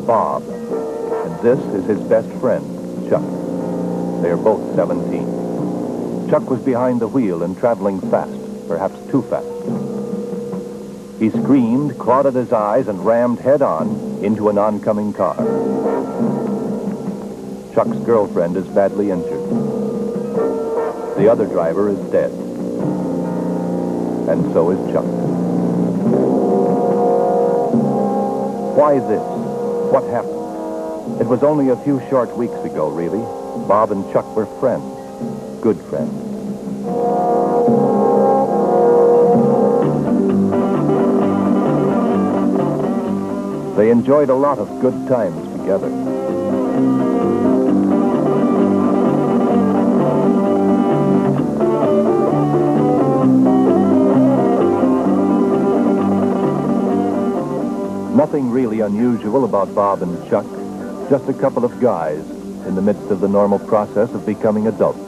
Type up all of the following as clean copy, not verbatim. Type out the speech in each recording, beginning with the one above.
Bob, and this is his best friend, Chuck. They are both 17. Chuck was behind the wheel and traveling fast, perhaps too fast. He screamed, clawed at his eyes, and rammed head-on into an oncoming car. Chuck's girlfriend is badly injured. The other driver is dead. And so is Chuck. Why this? What happened? It was only a few short weeks ago, really. Bob and Chuck were friends. Good friends. They enjoyed a lot of good times together. Nothing really unusual about Bob and Chuck, just a couple of guys in the midst of the normal process of becoming adults.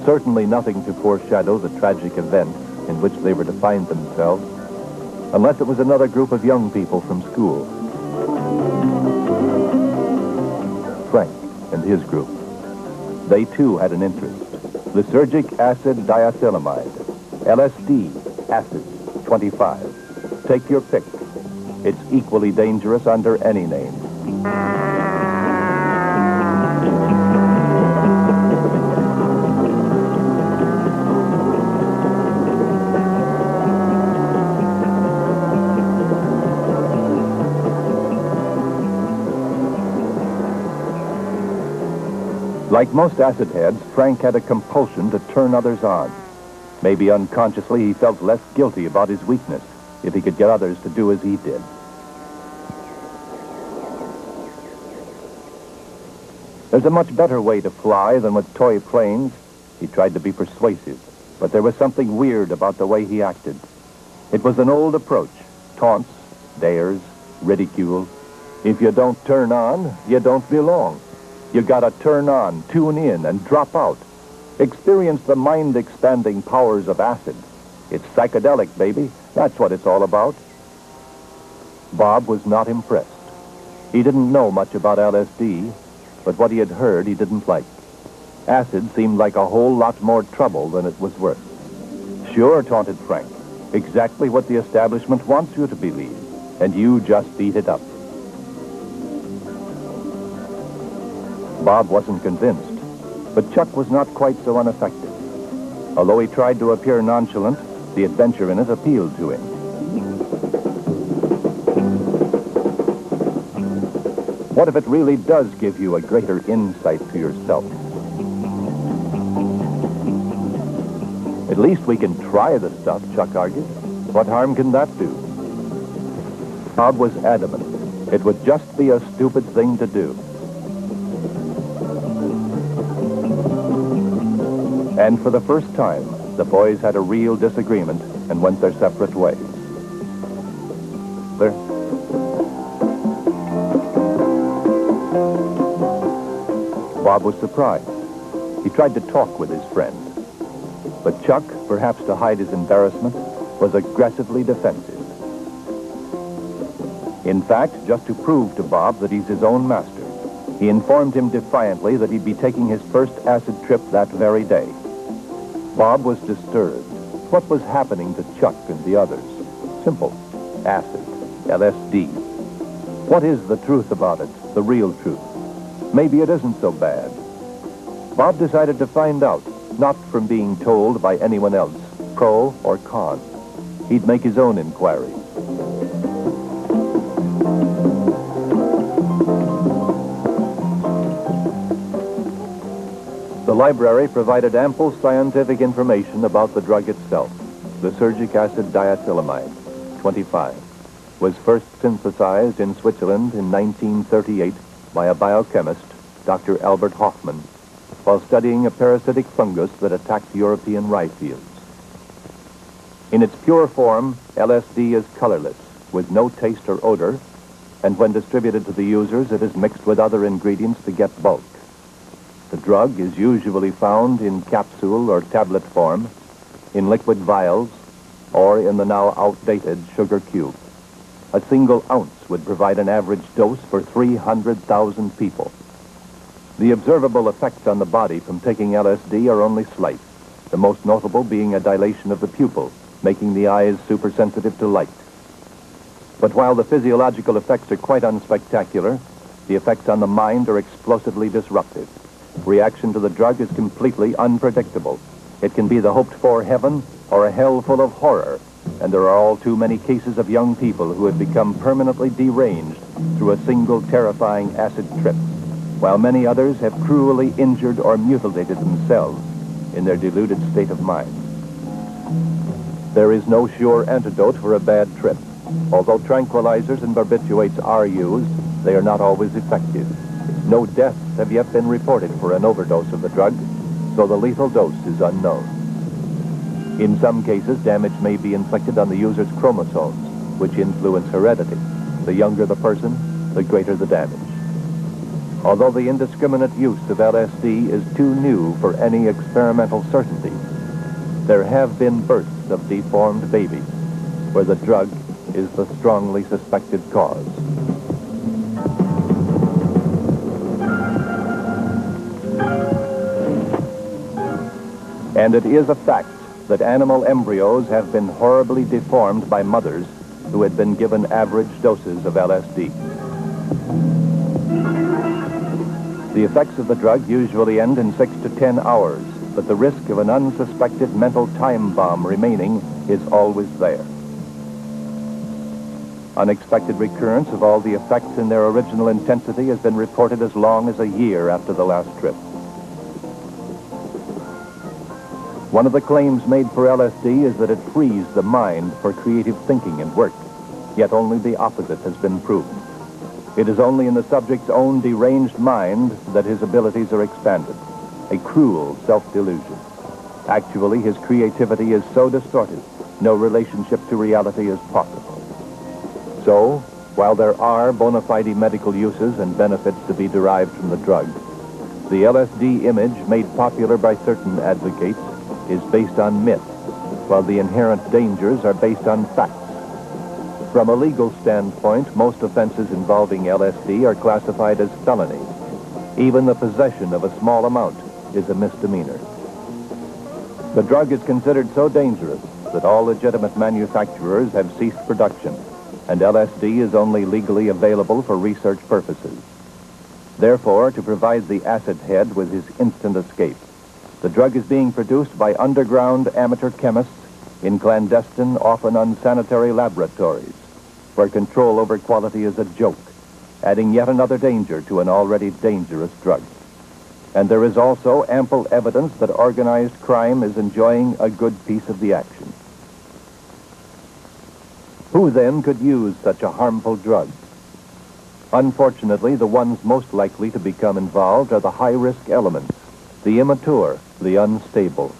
Certainly nothing to foreshadow the tragic events in which they were to find themselves, unless it was another group of young people from school. Frank and his group. They too had an interest. Lysergic acid diethylamide, LSD, acid, 25. Take your pick. It's equally dangerous under any name. Like most acid heads, Frank had a compulsion to turn others on. Maybe unconsciously he felt less guilty about his weakness if he could get others to do as he did. There's a much better way to fly than with toy planes. He tried to be persuasive, but there was something weird about the way he acted. It was an old approach. Taunts, dares, ridicule. If you don't turn on, you don't belong. You gotta turn on, tune in, and drop out. Experience the mind-expanding powers of acid. It's psychedelic, baby. That's what it's all about. Bob was not impressed. He didn't know much about LSD, but what he had heard he didn't like. Acid seemed like a whole lot more trouble than it was worth. Sure, taunted Frank. Exactly what the establishment wants you to believe, and you just beat it up. Bob wasn't convinced, but Chuck was not quite so unaffected. Although he tried to appear nonchalant, the adventure in it appealed to him. What if it really does give you a greater insight to yourself? At least we can try the stuff, Chuck argued. What harm can that do? Bob was adamant. It would just be a stupid thing to do. And for the first time, the boys had a real disagreement and went their separate ways. Bob was surprised. He tried to talk with his friend. But Chuck, perhaps to hide his embarrassment, was aggressively defensive. In fact, just to prove to Bob that he's his own master, he informed him defiantly that he'd be taking his first acid trip that very day. Bob was disturbed. What was happening to Chuck and the others? Simple. Acid. LSD. What is the truth about it? The real truth? Maybe it isn't so bad. Bob decided to find out, not from being told by anyone else, pro or con. He'd make his own inquiry. The library provided ample scientific information about the drug itself. Lysergic acid diethylamide, 25, was first synthesized in Switzerland in 1938 by a biochemist, Dr. Albert Hoffman, while studying a parasitic fungus that attacked European rye fields. In its pure form, LSD is colorless, with no taste or odor, and when distributed to the users, it is mixed with other ingredients to get bulk. The drug is usually found in capsule or tablet form, in liquid vials, or in the now outdated sugar cube. A single ounce would provide an average dose for 300,000 people. The observable effects on the body from taking LSD are only slight, the most notable being a dilation of the pupil, making the eyes supersensitive to light. But while the physiological effects are quite unspectacular, the effects on the mind are explosively disruptive. Reaction to the drug is completely unpredictable. It can be the hoped-for heaven or a hell full of horror, and there are all too many cases of young people who have become permanently deranged through a single terrifying acid trip, while many others have cruelly injured or mutilated themselves in their deluded state of mind. There is no sure antidote for a bad trip. Although tranquilizers and barbiturates are used, they are not always effective. No deaths have yet been reported for an overdose of the drug, so the lethal dose is unknown. In some cases, damage may be inflicted on the user's chromosomes, which influence heredity. The younger the person, the greater the damage. Although the indiscriminate use of LSD is too new for any experimental certainty, there have been births of deformed babies where the drug is the strongly suspected cause. And it is a fact that animal embryos have been horribly deformed by mothers who had been given average doses of LSD. The effects of the drug usually end in 6 to 10 hours, but the risk of an unsuspected mental time bomb remaining is always there. Unexpected recurrence of all the effects in their original intensity has been reported as long as a year after the last trip. One of the claims made for LSD is that it frees the mind for creative thinking and work, yet only the opposite has been proven. It is only in the subject's own deranged mind that his abilities are expanded, a cruel self-delusion. Actually, his creativity is so distorted, no relationship to reality is possible. So, while there are bona fide medical uses and benefits to be derived from the drug, the LSD image made popular by certain advocates is based on myth, while the inherent dangers are based on facts. From a legal standpoint, most offenses involving LSD are classified as felonies. Even the possession of a small amount is a misdemeanor. The drug is considered so dangerous that all legitimate manufacturers have ceased production, and LSD is only legally available for research purposes. Therefore, to provide the acid head with his instant escape, the drug is being produced by underground amateur chemists in clandestine, often unsanitary laboratories, where control over quality is a joke, adding yet another danger to an already dangerous drug. And there is also ample evidence that organized crime is enjoying a good piece of the action. Who then could use such a harmful drug? Unfortunately, the ones most likely to become involved are the high-risk elements, the immature, the unstable,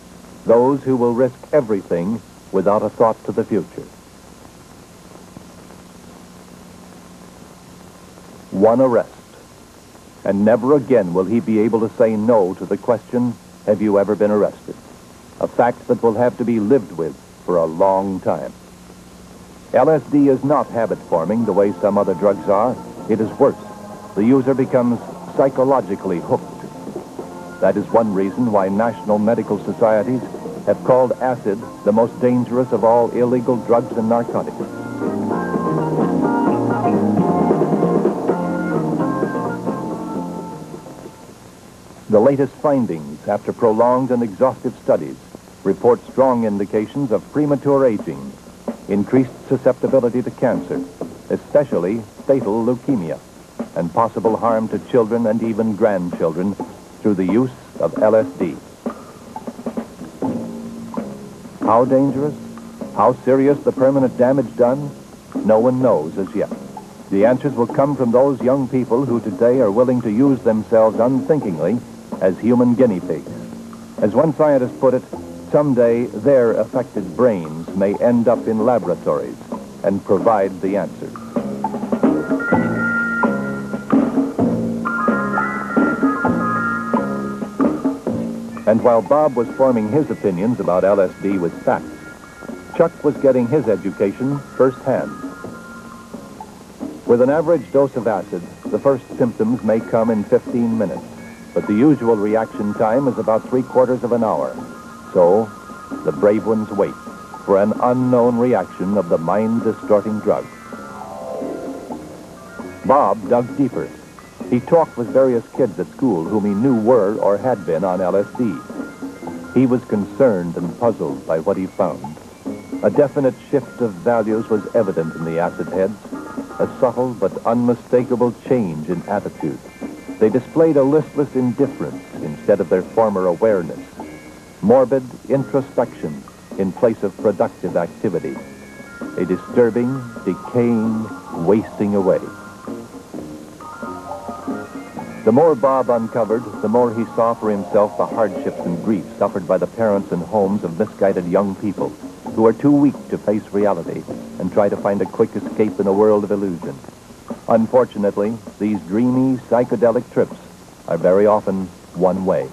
those who will risk everything without a thought to the future. One arrest, and never again will he be able to say no to the question, have you ever been arrested? A fact that will have to be lived with for a long time. LSD is not habit-forming the way some other drugs are. It is worse. The user becomes psychologically hooked. That is one reason why national medical societies have called acid the most dangerous of all illegal drugs and narcotics. The latest findings after prolonged and exhaustive studies report strong indications of premature aging, increased susceptibility to cancer, especially fatal leukemia, and possible harm to children and even grandchildren through the use of LSD. How dangerous? How serious the permanent damage done? No one knows as yet. The answers will come from those young people who today are willing to use themselves unthinkingly as human guinea pigs. As one scientist put it, someday their affected brains may end up in laboratories and provide the answers. And while Bob was forming his opinions about LSD with facts, Chuck was getting his education firsthand. With an average dose of acid, the first symptoms may come in 15 minutes, but the usual reaction time is about 3/4 of an hour. So, the brave ones wait for an unknown reaction of the mind-distorting drug. Bob dug deeper. He talked with various kids at school whom he knew were or had been on LSD. He was concerned and puzzled by what he found. A definite shift of values was evident in the acid heads, a subtle but unmistakable change in attitude. They displayed a listless indifference instead of their former awareness, morbid introspection in place of productive activity, a disturbing, decaying, wasting away. The more Bob uncovered, the more he saw for himself the hardships and grief suffered by the parents and homes of misguided young people who are too weak to face reality and try to find a quick escape in a world of illusion. Unfortunately, these dreamy, psychedelic trips are very often one way.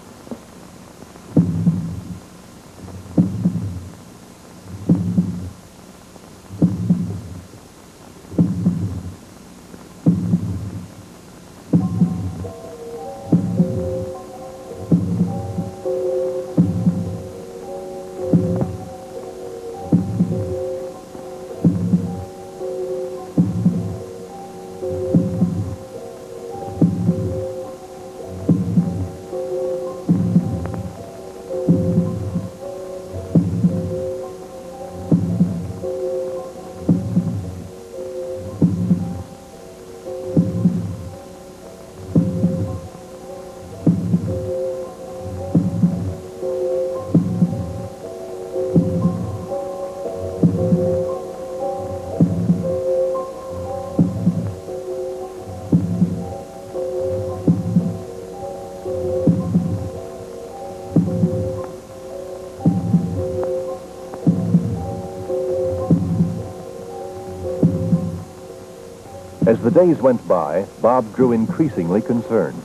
As the days went by, Bob grew increasingly concerned.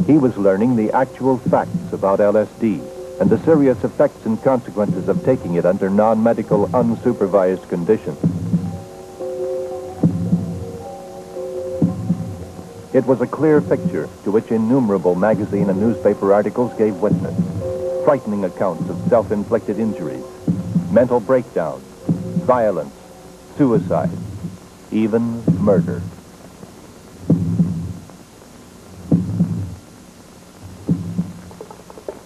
He was learning the actual facts about LSD and the serious effects and consequences of taking it under non-medical, unsupervised conditions. It was a clear picture to which innumerable magazine and newspaper articles gave witness. Frightening accounts of self-inflicted injuries, mental breakdowns, violence, suicide, even murder.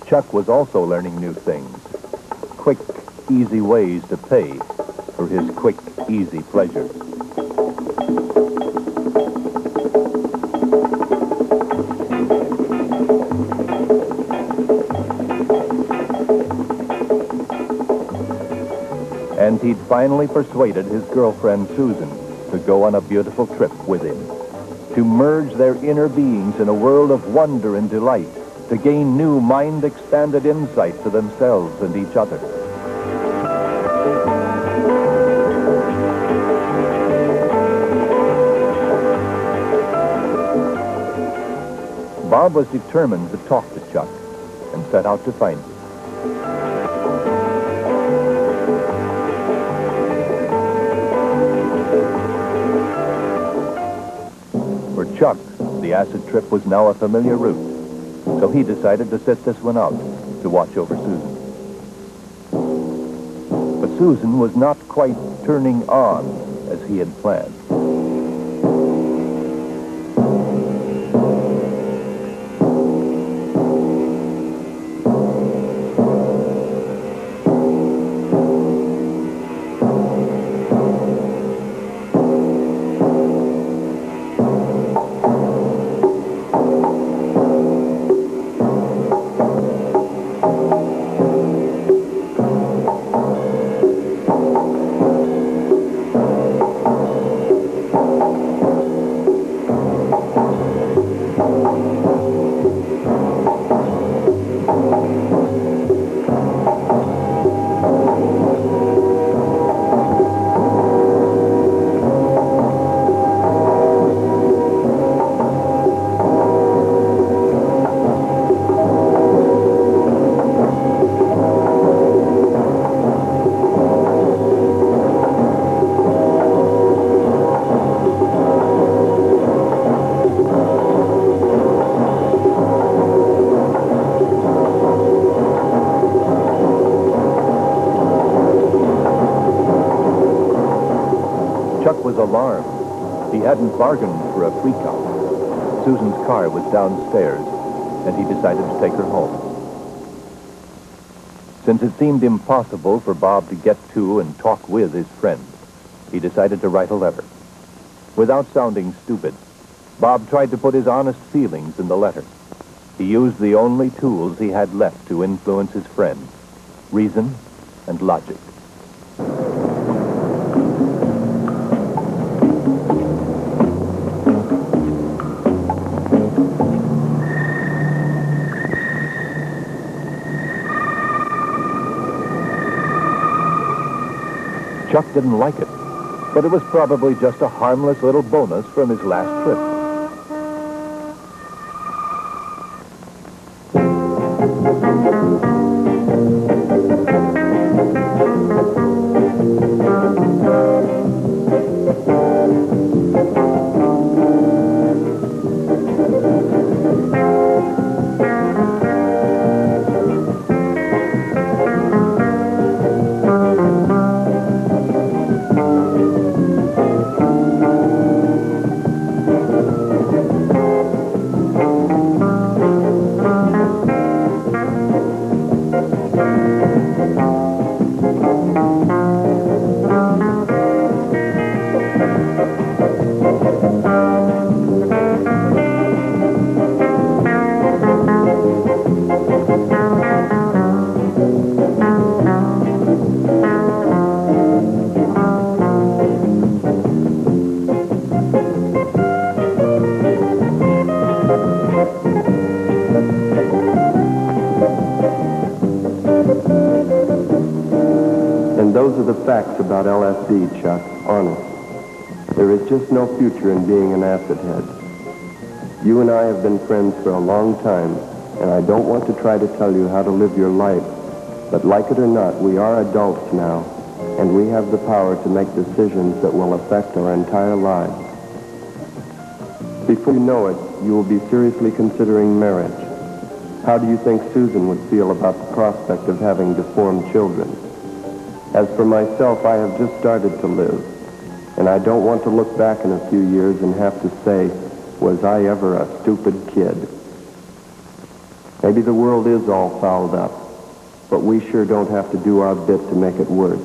Chuck was also learning new things. Quick, easy ways to pay for his quick, easy pleasures. And he'd finally persuaded his girlfriend, Susan, to go on a beautiful trip with him, to merge their inner beings in a world of wonder and delight, to gain new mind-expanded insight to themselves and each other. Bob was determined to talk to Chuck and set out to find him. For Chuck, the acid trip was now a familiar route, so he decided to sit this one out to watch over Susan. But Susan was not quite turning on as he had planned. was alarmed. He hadn't bargained for a freak-out. Susan's car was downstairs, and he decided to take her home. Since it seemed impossible for Bob to get to and talk with his friend, he decided to write a letter. Without sounding stupid, Bob tried to put his honest feelings in the letter. He used the only tools he had left to influence his friend: reason and logic. Chuck didn't like it, but it was probably just a harmless little bonus from his last trip. Those are the facts about LSD, Chuck, honest. There is just no future in being an acid head. You and I have been friends for a long time, and I don't want to try to tell you how to live your life, but like it or not, we are adults now, and we have the power to make decisions that will affect our entire lives. Before you know it, you will be seriously considering marriage. How do you think Susan would feel about the prospect of having deformed children? As for myself, I have just started to live, and I don't want to look back in a few years and have to say, was I ever a stupid kid? Maybe the world is all fouled up, but we sure don't have to do our bit to make it worse.